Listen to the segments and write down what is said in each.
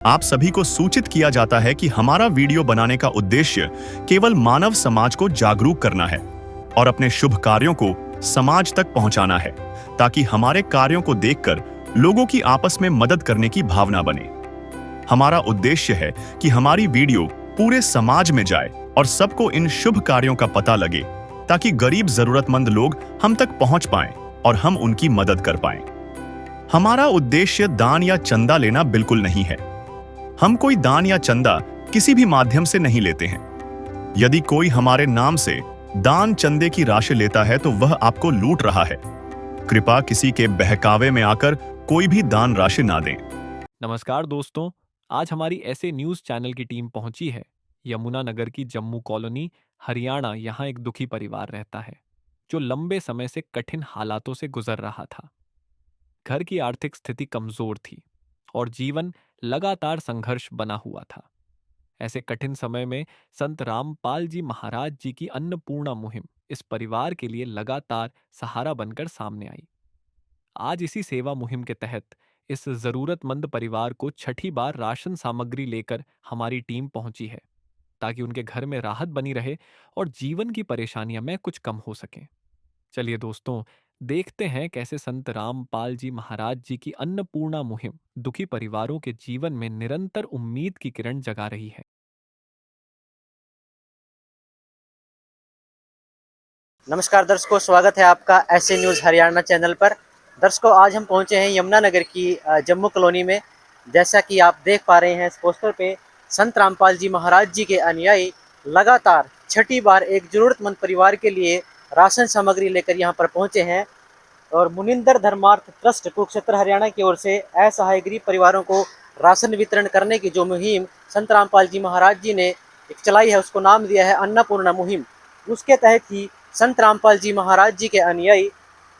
आप सभी को सूचित किया जाता है कि हमारा वीडियो बनाने का उद्देश्य केवल मानव समाज को जागरूक करना है और अपने शुभ कार्यों को समाज तक पहुंचाना है, ताकि हमारे कार्यों को देखकर लोगों की आपस में मदद करने की भावना बने। हमारा उद्देश्य है कि हमारी वीडियो पूरे समाज में जाए और सबको इन शुभ कार्यों का पता लगे, ताकि गरीब जरूरतमंद लोग हम तक पहुंच पाएं और हम उनकी मदद कर पाएं। हमारा उद्देश्य दान या चंदा लेना बिल्कुल नहीं है। हम कोई दान या चंदा किसी भी माध्यम से नहीं लेते हैं। यदि कोई हमारे नाम से दान चंदे की राशि लेता है तो वह आपको लूट रहा है। कृपया किसी के बहकावे में आकर कोई भी दान राशि ना दें। नमस्कार दोस्तों, आज हमारी ऐसे न्यूज़ चैनल की टीम पहुंची है यमुनानगर की जम्मू कॉलोनी, हरियाणा। यहाँ एक दुखी परिवार रहता है जो लंबे समय से कठिन हालातों से गुजर रहा था। घर की आर्थिक स्थिति कमजोर थी और जीवन लगातार संघर्ष बना हुआ था। ऐसे कठिन समय में संत रामपाल जी महाराज जी की अन्नपूर्णा मुहिम इस परिवार के लिए लगातार सहारा बनकर सामने आई। आज इसी सेवा मुहिम के तहत इस जरूरतमंद परिवार को छठी बार राशन सामग्री लेकर हमारी टीम पहुंची है, ताकि उनके घर में राहत बनी रहे और जीवन की परेशानियां में कुछ कम हो सकें। चलिए दोस्तों, देखते हैं कैसे संत रामपाल जी महाराज जी की अन्नपूर्णा मुहिम दुखी परिवारों के जीवन में निरंतर उम्मीद की किरण जगा रही है। नमस्कार दर्शकों, स्वागत है आपका ऐसे न्यूज़ हरियाणा चैनल पर। दर्शकों, आज हम पहुंचे हैं यमुनानगर की जम्मू कॉलोनी में। जैसा कि आप देख पा रहे हैं इस पोस्टर पे, संत रामपाल जी महाराज जी के अनुयायी लगातार छठी बार एक ज़रूरतमंद परिवार के लिए राशन सामग्री लेकर यहां पर पहुंचे हैं। और मुनिंदर धर्मार्थ ट्रस्ट कुरुक्षेत्र हरियाणा की ओर से असहाय गरीब परिवारों को राशन वितरण करने की जो मुहिम संत रामपाल जी महाराज जी ने एक चलाई है, उसको नाम दिया है अन्नपूर्णा मुहिम। उसके तहत ही संत रामपाल जी महाराज जी के अनुयायी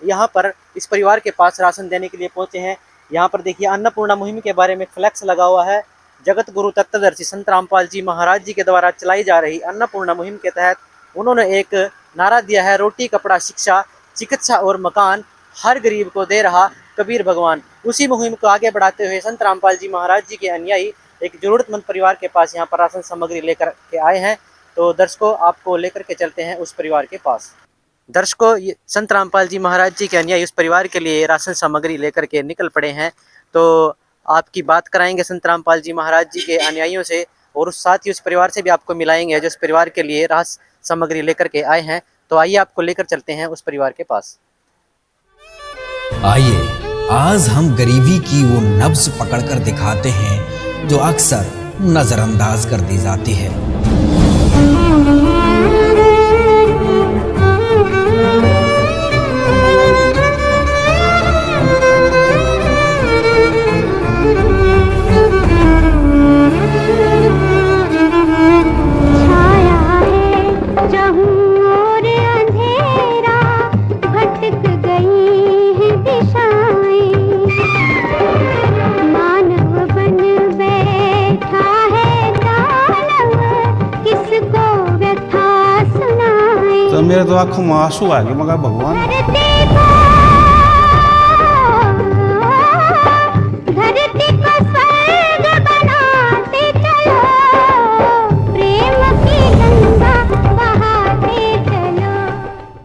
यहाँ पर इस परिवार के पास राशन देने के लिए पहुंचे हैं। यहाँ पर देखिए, अन्नपूर्णा मुहिम के बारे में फ्लैक्स लगा हुआ है। जगत गुरु तत्वदर्शी संत रामपाल जी महाराज जी के द्वारा चलाई जा रही अन्नपूर्णा मुहिम के तहत उन्होंने एक नारा दिया है, रोटी कपड़ा शिक्षा चिकित्सा और मकान हर गरीब को दे रहा कबीर भगवान। उसी मुहिम को आगे बढ़ाते हुए संत रामपाल जी महाराज जी के अनुयायी एक जरूरतमंद परिवार के पास यहाँ पर राशन सामग्री लेकर के आए हैं। तो दर्शकों, आपको लेकर के चलते हैं उस परिवार के पास। दर्शकों, संत रामपाल जी महाराज जी के अनुयायी उस परिवार के लिए राशन सामग्री लेकर के निकल पड़े हैं। तो आपकी बात कराएंगे संत रामपाल जी महाराज जी के अनुयायियों से, और उस साथ ही उस परिवार से भी आपको मिलाएंगे जो उस परिवार के लिए राशन सामग्री लेकर के आए हैं। तो आइए, आपको लेकर चलते हैं उस परिवार के पास। आइए, आज हम गरीबी की वो नब्ज पकड़कर दिखाते हैं जो अक्सर नजरअंदाज कर दी जाती है। मेरे तो आंखों में आंसू आ गए, मगर भगवान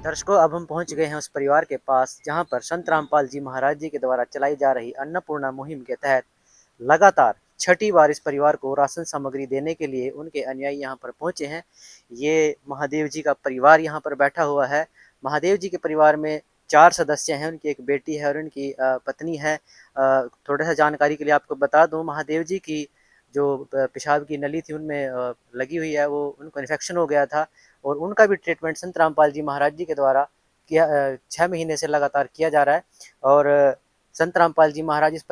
दर्शकों, अब हम पहुंच गए हैं उस परिवार के पास जहां पर संत रामपाल जी महाराज जी के द्वारा चलाई जा रही अन्नपूर्णा मुहिम के तहत लगातार छठी बार इस परिवार को राशन सामग्री देने के लिए उनके अनुयायी यहाँ पर पहुंचे हैं। ये महादेव जी का परिवार यहाँ पर बैठा हुआ है। महादेव जी के परिवार में 4 सदस्य हैं, उनकी एक बेटी है और उनकी पत्नी है। थोड़ा सा जानकारी के लिए आपको बता दूं, महादेव जी की जो पेशाब की नली थी उनमें लगी हुई है, वो उनको इन्फेक्शन हो गया था और उनका भी ट्रीटमेंट संत रामपाल जी महाराज जी के द्वारा किया 6 महीने से लगातार किया जा रहा है। और संत रामपाल जी महाराज इस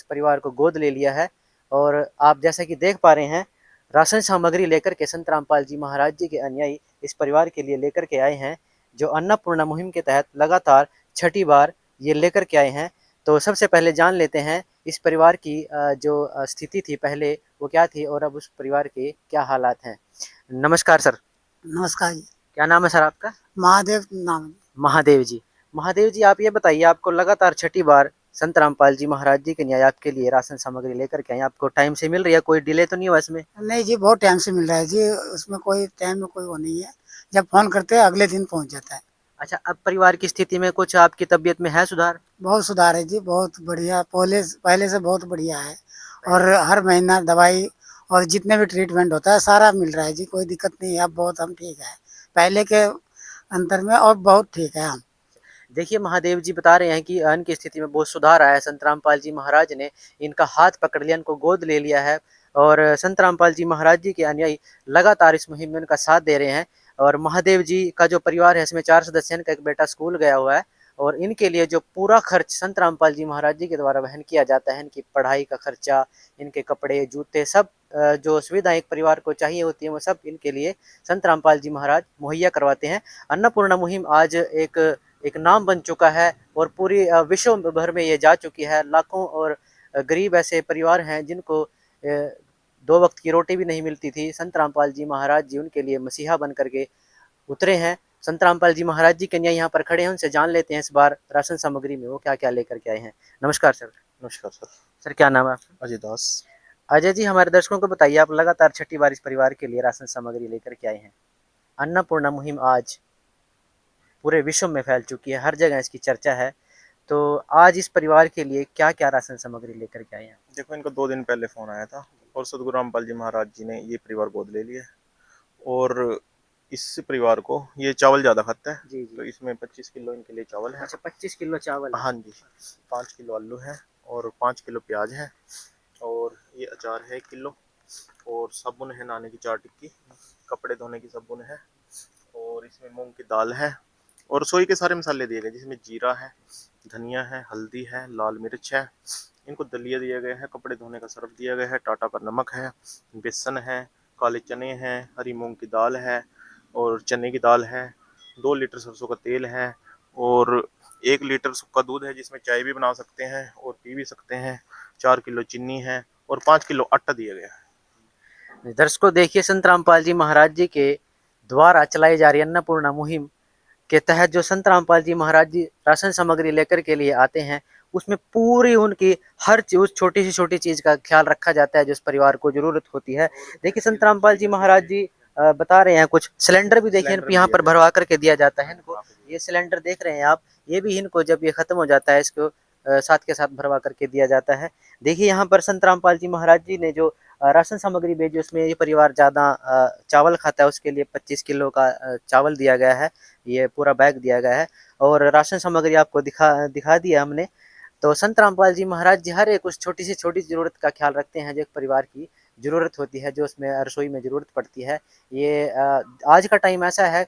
परिवार को गोद ले लिया है। और आप जैसा कि देख पा रहे हैं, राशन सामग्री लेकर के संत रामपाल जी महाराज जी के अनुयायी इस परिवार के लिए लेकर के आए हैं, जो अन्नपूर्णा मुहिम के तहत लगातार छठी बार ये लेकर के आए हैं। तो सबसे पहले जान लेते हैं इस परिवार की जो स्थिति थी पहले वो क्या थी और अब उस परिवार के क्या हालात हैं। नमस्कार सर। नमस्कार जी। क्या नाम है सर आपका? महादेव नाम। महादेव जी। महादेव जी, आप ये बताइए, आपको लगातार छठी बार संत रामपाल जी महाराज जी के न्याय आपके लिए राशन सामग्री लेकर के आए, आपको टाइम से मिल रही है, कोई डिले तो नहीं हुआ इसमें? नहीं जी, बहुत टाइम से मिल रहा है जी, उसमें कोई टाइम में कोई वो नहीं है। जब फोन करते हैं अगले दिन पहुंच जाता है। अच्छा, अब परिवार की स्थिति में कुछ आपकी तबीयत में है सुधार? बहुत सुधार है जी, बहुत बढ़िया, पहले से बहुत बढ़िया है। और हर महीना दवाई और जितने भी ट्रीटमेंट होता है सारा मिल रहा है जी, कोई दिक्कत नहीं है। अब बहुत हम ठीक है पहले के अंतर में, और बहुत ठीक है हम। देखिए, महादेव जी बता रहे हैं कि अन्न की स्थिति में बहुत सुधार आया है। संत रामपाल जी महाराज ने इनका हाथ पकड़ लिया, इनको गोद ले लिया है और संत रामपाल जी महाराज जी के अनुयायी लगातार इस मुहिम में उनका साथ दे रहे हैं। और महादेव जी का जो परिवार है इसमें 4 सदस्य हैं, इनका एक बेटा स्कूल गया हुआ है और इनके लिए जो पूरा खर्च संत रामपाल जी महाराज जी के द्वारा वहन किया जाता है, इनकी पढ़ाई का खर्चा, इनके कपड़े, जूते, सब जो सुविधा एक परिवार को चाहिए होती है वो सब इनके लिए संत रामपाल जी महाराज मुहैया करवाते हैं। अन्नपूर्णा मुहिम आज एक नाम बन चुका है और पूरी विश्व भर में ये जा चुकी है। लाखों और गरीब ऐसे परिवार हैं जिनको 2 वक्त की रोटी भी नहीं मिलती थी। संत रामपाल जी महाराज जी उनके लिए मसीहा बन करके उतरे हैं। संत रामपाल जी महाराज जी कन्या यहाँ पर खड़े हैं, उनसे जान लेते हैं इस बार राशन सामग्री में वो क्या क्या लेकर के आए हैं। नमस्कार सर। नमस्कार सर। सर, क्या नाम है आपका? अजय दास। अजय जी, हमारे दर्शकों को बताइए, आप लगातार छठी बार इस परिवार के लिए राशन सामग्री लेकर के आए हैं। अन्नपूर्णा मुहिम आज पूरे विश्व में फैल चुकी है, हर जगह इसकी चर्चा है, तो आज इस परिवार के लिए क्या क्या राशन सामग्री लेकर के आए हैं? देखो, इनको 2 दिन पहले फ़ोन आया था और सदगुरु रामपाल जी महाराज जी ने ये परिवार गोद ले लिया और इस परिवार को ये चावल ज़्यादा खाता है जी जी। तो इसमें 25 किलो इनके लिए चावल है। अच्छा, 25 किलो चावल है। हाँ जी, 5 किलो आलू है और 5 किलो प्याज है और ये अचार है 1 किलो और साबुन है नहाने की 4 टिक्की, कपड़े धोने की साबुन है और इसमें मूंग की दाल है और रसोई के सारे मसाले दिए गए जिसमें जीरा है, धनिया है, हल्दी है, लाल मिर्च है। इनको दलिया दिए गए हैं, कपड़े धोने का सर्फ दिया गया है, टाटा का नमक है, बेसन है, काले चने हैं, हरी मूंग की दाल है और चने की दाल है, 2 लीटर सरसों का तेल है और 1 लीटर सूखा दूध है जिसमें चाय भी बना सकते हैं और पी भी सकते हैं, 4 किलो चीनी है और 5 किलो आटा दिया गया है। दर्शकों, देखिए, संत रामपाल जी महाराज जी के द्वारा चलाई जा रही अन्नपूर्णा मुहिम के तहत जो संत रामपाल जी महाराज जी राशन सामग्री लेकर के लिए आते हैं उसमें पूरी उनकी हर उस छोटी से छोटी चीज़ का ख्याल रखा जाता है जो उस परिवार को ज़रूरत होती है। देखिए, संत रामपाल जी महाराज जी बता रहे हैं, कुछ सिलेंडर भी देखिए यहाँ पर भरवा करके दिया जाता है इनको। ये सिलेंडर देख रहे हैं आप, ये भी इनको जब ये ख़त्म हो जाता है इसको साथ के साथ भरवा करके दिया जाता है। देखिए, यहाँ पर संत रामपाल जी महाराज जी ने जो राशन सामग्री भेजी उसमें ये परिवार ज़्यादा चावल खाता है, उसके लिए 25 किलो का चावल दिया गया है, ये पूरा बैग दिया गया है और राशन सामग्री आपको दिखा दिया हमने। तो संत रामपाल जी महाराज जी हर एक उस छोटी से छोटी ज़रूरत का ख्याल रखते हैं जो एक परिवार की ज़रूरत होती है, जो उसमें रसोई में ज़रूरत पड़ती है। ये आज का टाइम ऐसा है,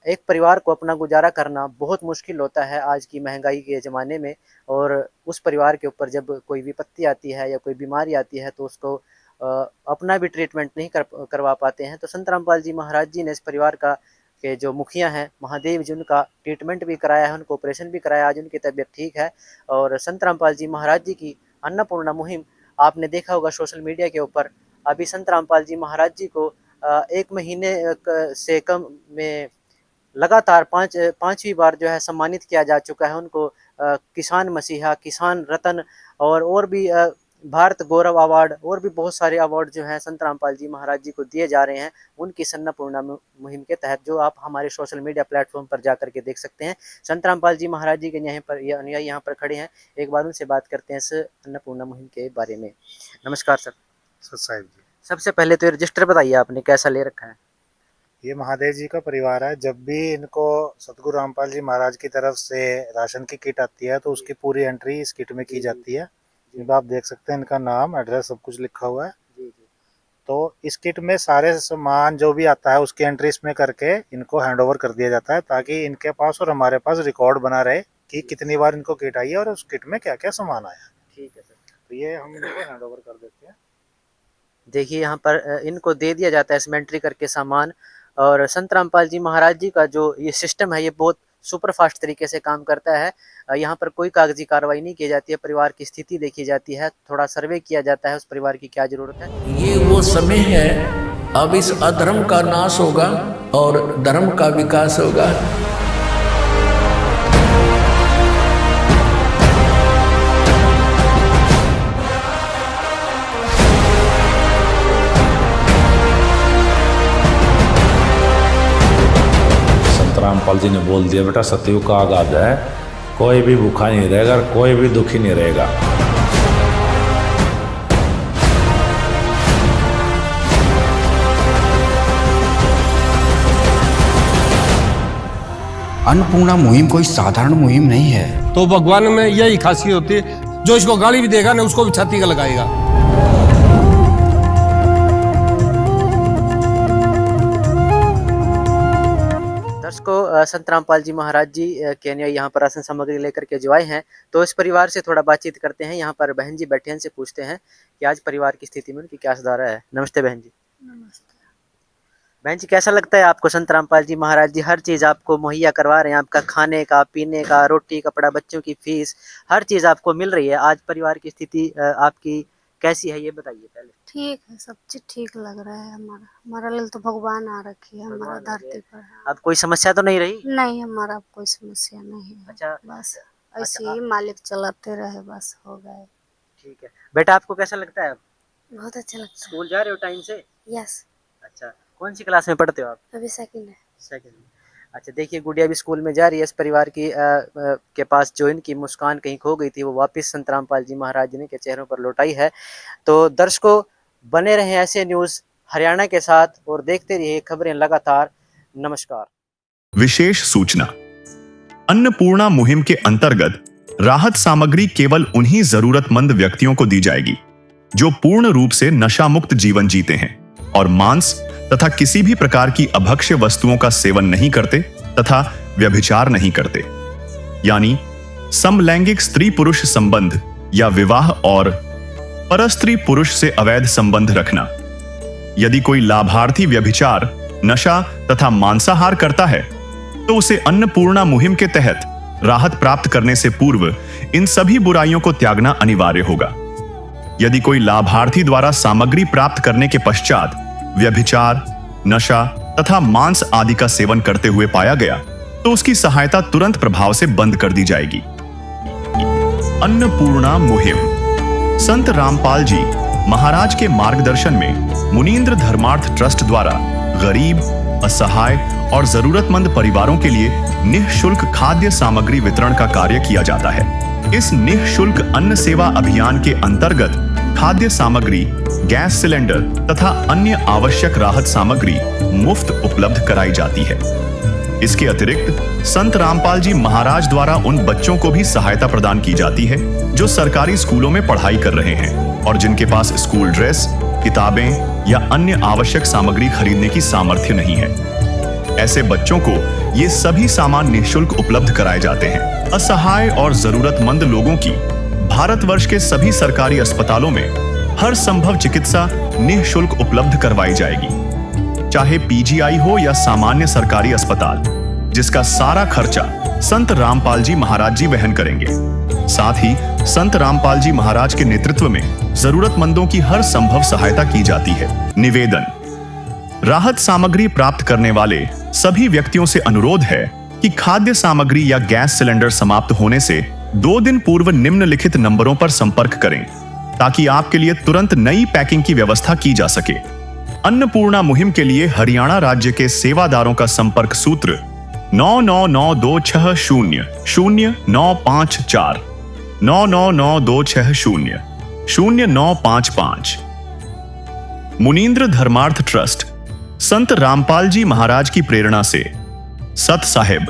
एक परिवार को अपना गुजारा करना बहुत मुश्किल होता है आज की महंगाई के ज़माने में और उस परिवार के ऊपर जब कोई विपत्ति आती है या कोई बीमारी आती है तो उसको अपना भी ट्रीटमेंट नहीं करवा पाते हैं। तो संत रामपाल जी महाराज जी ने इस परिवार के जो मुखिया हैं महादेव जी, उनका ट्रीटमेंट भी कराया है, उनको ऑपरेशन भी कराया, आज उनकी तबीयत ठीक है। और संत रामपाल जी महाराज जी की अन्नपूर्णा मुहिम आपने देखा होगा सोशल मीडिया के ऊपर। अभी संत रामपाल जी महाराज जी को 1 महीने से कम में लगातार 5वीं बार जो है सम्मानित किया जा चुका है उनको। किसान मसीहा, किसान रत्न और भी भारत गौरव अवार्ड और भी बहुत सारे अवार्ड जो हैं संत रामपाल जी महाराज जी को दिए जा रहे हैं उनकी अन्नपूर्णा मुहिम के तहत, जो आप हमारे सोशल मीडिया प्लेटफॉर्म पर जा करके देख सकते हैं। संत रामपाल जी महाराज जी के अनुयायी यहाँ पर खड़े हैं, एक बार उनसे बात करते हैं इस अन्नपूर्णा मुहिम के बारे में। नमस्कार सर। साहिब जी, सबसे पहले तो ये रजिस्टर बताइए आपने कैसा ले रखा है? ये महादेव जी का परिवार है। जब भी इनको सतगुरु रामपाल जी महाराज की तरफ से राशन की किट आती है तो उसकी पूरी एंट्री इस किट में की जाती है। जिनमें आप देख सकते हैं इनका नाम, एड्रेस सब कुछ लिखा हुआ है। तो इस किट में सारे सामान जो भी आता है उसकी एंट्री इसमें करके इनको हैंडओवर कर दिया जाता है ताकि इनके पास और हमारे पास रिकॉर्ड बना रहे कि कितनी बार इनको किट आई है और उस किट में क्या क्या सामान आया। ठीक है सर। तो ये हम इनको हैंडओवर कर देते हैं। देखिए, यहाँ पर इनको दे दिया जाता है इसमें एंट्री करके सामान। और संत रामपाल जी महाराज जी का जो ये सिस्टम है ये बहुत सुपर फास्ट तरीके से काम करता है। यहाँ पर कोई कागजी कार्रवाई नहीं की जाती है, परिवार की स्थिति देखी जाती है, थोड़ा सर्वे किया जाता है उस परिवार की क्या ज़रूरत है। ये वो समय है, अब इस अधर्म का नाश होगा और धर्म का विकास होगा। रामपाल जी ने बोल दिया, बेटा सतयुग का आगाज है, कोई भी भूखा नहीं रहेगा, कोई भी दुखी नहीं रहेगा। अन्नपूर्णा मुहिम कोई साधारण मुहिम नहीं है। तो भगवान में यही खासियत होती है, जो इसको गाली भी देगा ना उसको भी छाती का लगाएगा। दर्शकों, संत रामपाल जी महाराज जी केन्या यहाँ पर राशन सामग्री लेकर के जो आए हैं, तो इस परिवार से थोड़ा बातचीत करते हैं। यहाँ पर बहन जी बैठे हैं, से पूछते हैं कि आज परिवार की स्थिति में उनकी क्या सुधार है। नमस्ते बहन जी। नमस्ते। बहन जी, कैसा लगता है आपको? संत रामपाल जी महाराज जी हर चीज़ आपको मुहैया करवा रहे हैं, आपका खाने का, पीने का, रोटी कपड़ा, बच्चों की फीस, हर चीज़ आपको मिल रही है। आज परिवार की स्थिति आपकी कैसी है, ये बताइए पहले। ठीक है, सब चीज ठीक लग रहा है। हमारा लिए तो भगवान आ रखी है हमारा धरती पर। अब कोई समस्या तो नहीं रही? नहीं, हमारा अब कोई समस्या नहीं है। अच्छा, बस ऐसे ही मालिक चलाते रहे, बस हो गए। ठीक है। बेटा, आपको कैसा लगता है? बहुत अच्छा लगता है। स्कूल जा रहे हो टाइम से? यस। अच्छा, कौन सी क्लास में पढ़ते हो आप? अभी सेकंड है। सेकंड। अच्छा, देखिए गुड़िया भी स्कूल में जा रही है। इस परिवार की के पास जो इनकी मुस्कान कहीं खो गई थी, वो वापस संत रामपाल जी महाराज जी के चेहरों पर लौटाई है। तो दर्शकों, बने रहें ऐसे न्यूज़ हरियाणा के साथ और देखते रहिए खबरें लगातार। नमस्कार। विशेष सूचना। अन्नपूर्णा मुहिम के अंतर्गत राहत सामग्री केवल उन्हीं जरूरतमंद व्यक्तियों को दी जाएगी जो पूर्ण रूप से नशा मुक्त जीवन जीते हैं और मांस तथा किसी भी प्रकार की अभक्ष्य वस्तुओं का सेवन नहीं करते तथा व्यभिचार नहीं करते, यानी समलैंगिक स्त्री पुरुष संबंध या विवाह और परस्त्री पुरुष से अवैध संबंध रखना। यदि कोई लाभार्थी व्यभिचार, नशा तथा मांसाहार करता है तो उसे अन्नपूर्णा मुहिम के तहत राहत प्राप्त करने से पूर्व इन सभी बुराइयों को त्यागना अनिवार्य होगा। यदि कोई लाभार्थी द्वारा सामग्री प्राप्त करने के पश्चात व्यभिचार, नशा तथा मांस आदि का सेवन करते हुए पाया गया तो उसकी सहायता तुरंत प्रभाव से बंद कर दी जाएगी। अन्नपूर्णा मुहिम संत रामपाल जी महाराज के मार्गदर्शन में मुनींद्र धर्मार्थ ट्रस्ट द्वारा गरीब, असहाय और जरूरतमंद परिवारों के लिए निःशुल्क खाद्य सामग्री वितरण का कार्य किया जाता है। इस निःशुल्क अन्न सेवा अभियान के अंतर्गत खाद्य सामग्री, गैस सिलेंडर तथा अन्य आवश्यक राहत सामग्री मुफ्त उपलब्ध कराई जाती है। इसके अतिरिक्त संत रामपाल जी महाराज द्वारा उन बच्चों को भी सहायता प्रदान की जाती है जो सरकारी स्कूलों में पढ़ाई कर रहे हैं और जिनके पास स्कूल ड्रेस, किताबें या अन्य आवश्यक सामग्री खरीदने की सामर्थ्य नहीं है। ऐसे बच्चों को ये सभी सामान निःशुल्क उपलब्ध कराए जाते हैं। असहाय और जरूरतमंद लोगों की भारतवर्ष के सभी सरकारी अस्पतालों में हर संभव चिकित्सा निःशुल्क उपलब्ध करवाई जाएगी, चाहे पीजीआई हो या सामान्य सरकारी अस्पताल, जिसका सारा खर्चा संत रामपाल जी महाराज जी वहन करेंगे। साथ ही संत रामपाल जी महाराज के नेतृत्व में जरूरतमंदों की हर संभव सहायता की जाती है। निवेदन। राहत सामग्री प्राप्त करने वाले सभी व्यक्तियों से अनुरोध है कि खाद्य सामग्री या गैस सिलेंडर समाप्त होने से 2 दिन पूर्व निम्नलिखित नंबरों पर संपर्क करें ताकि आपके लिए तुरंत नई पैकिंग की व्यवस्था की जा सके। अन्नपूर्णा मुहिम के लिए हरियाणा राज्य के सेवादारों का संपर्क सूत्र 9992600954 9992600955। मुनींद्र धर्मार्थ ट्रस्ट संत रामपाल जी महाराज की प्रेरणा से सत साहिब